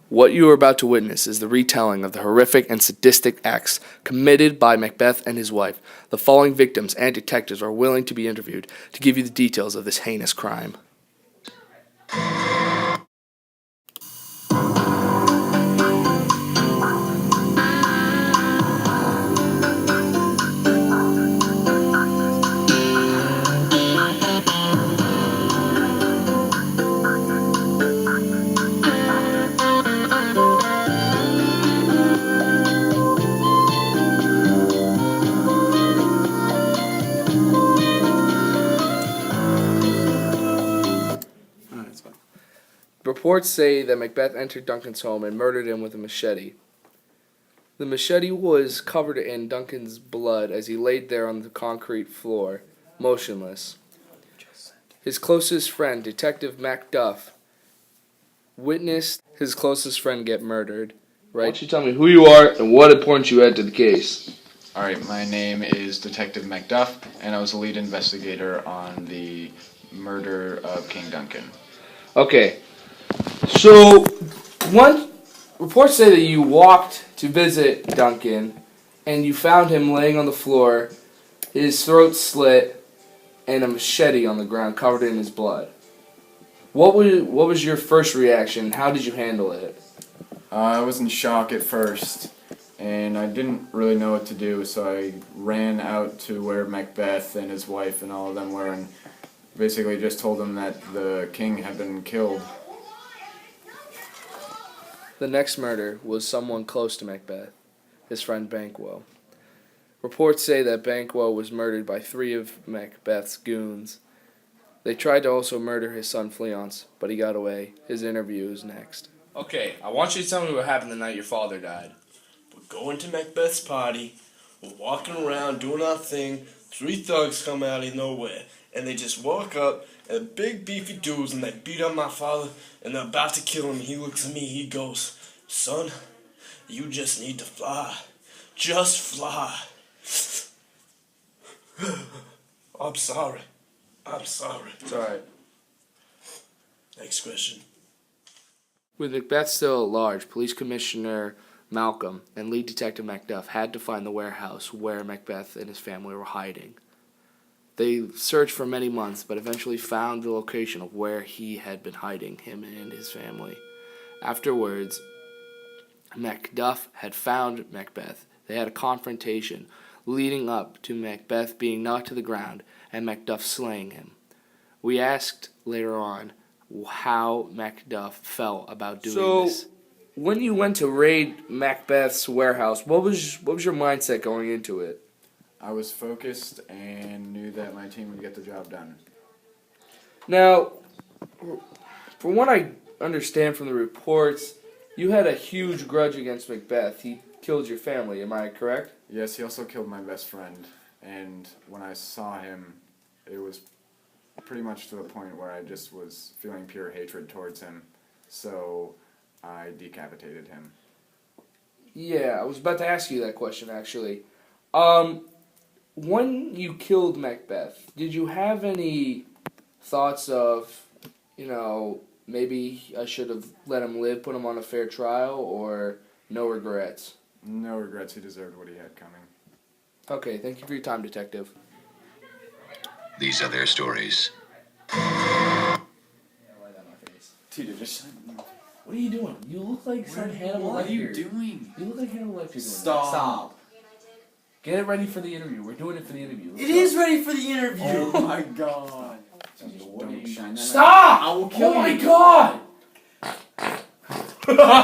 What you are about to witness is the retelling of the horrific and sadistic acts committed by Macbeth and his wife. The following victims and detectives are willing to be interviewed to give you the details of this heinous crime. Reports say that Macbeth entered Duncan's home and murdered him with a machete. The machete was covered in Duncan's blood as he laid there on the concrete floor, motionless. His closest friend, Detective Macduff, witnessed his closest friend get murdered. Right? Why don't you tell me who you are and what importance you add to the case? Alright, my name is Detective Macduff, and I was the lead investigator on the murder of King Duncan. Okay. So, reports say that you walked to visit Duncan, and you found him laying on the floor, his throat slit, and a machete on the ground covered in his blood. What was your first reaction? How did you handle it? I was in shock at first, and I didn't really know what to do, so I ran out to where Macbeth and his wife and all of them were, and basically just told them that the king had been killed. The next murder was someone close to Macbeth, his friend Banquo. Reports say that Banquo was murdered by 3 of Macbeth's goons. They tried to also murder his son Fleance, but he got away. His interview is next. Okay, I want you to tell me what happened the night your father died. We're going to Macbeth's party. We're walking around doing our thing. 3 thugs come out of nowhere, and they just walk up, and big beefy dudes, and they beat up my father, and they're about to kill him. He looks at me, he goes, "Son, you just need to fly. Just fly." I'm sorry. It's alright. Next question. With Macbeth still at large, Police Commissioner Malcolm and lead detective Macduff had to find the warehouse where Macbeth and his family were hiding. They searched for many months, but eventually found the location of where he had been hiding, him and his family. Afterwards, Macduff had found Macbeth. They had a confrontation, leading up to Macbeth being knocked to the ground and Macduff slaying him. We asked later on how Macduff felt about doing this. So, when you went to raid Macbeth's warehouse, what was your mindset going into it? I was focused and knew that my team would get the job done. Now, from what I understand from the reports, you had a huge grudge against Macbeth. He killed your family, am I correct? Yes, he also killed my best friend, and when I saw him, it was pretty much to the point where I just was feeling pure hatred towards him, so I decapitated him. Yeah, I was about to ask you that question, actually. When you killed Macbeth, did you have any thoughts of, maybe I should have let him live, put him on a fair trial, or no regrets? No regrets. He deserved what he had coming. Okay, thank you for your time, Detective. These are their stories. Dude, just what are you doing? You look like some Hannibal Lecter. What are you doing? You look like Hannibal Lecter. Stop. Get it ready for the interview. We're doing it for the interview. It is ready for the interview. Oh my god. Stop! I will kill you. Oh my god!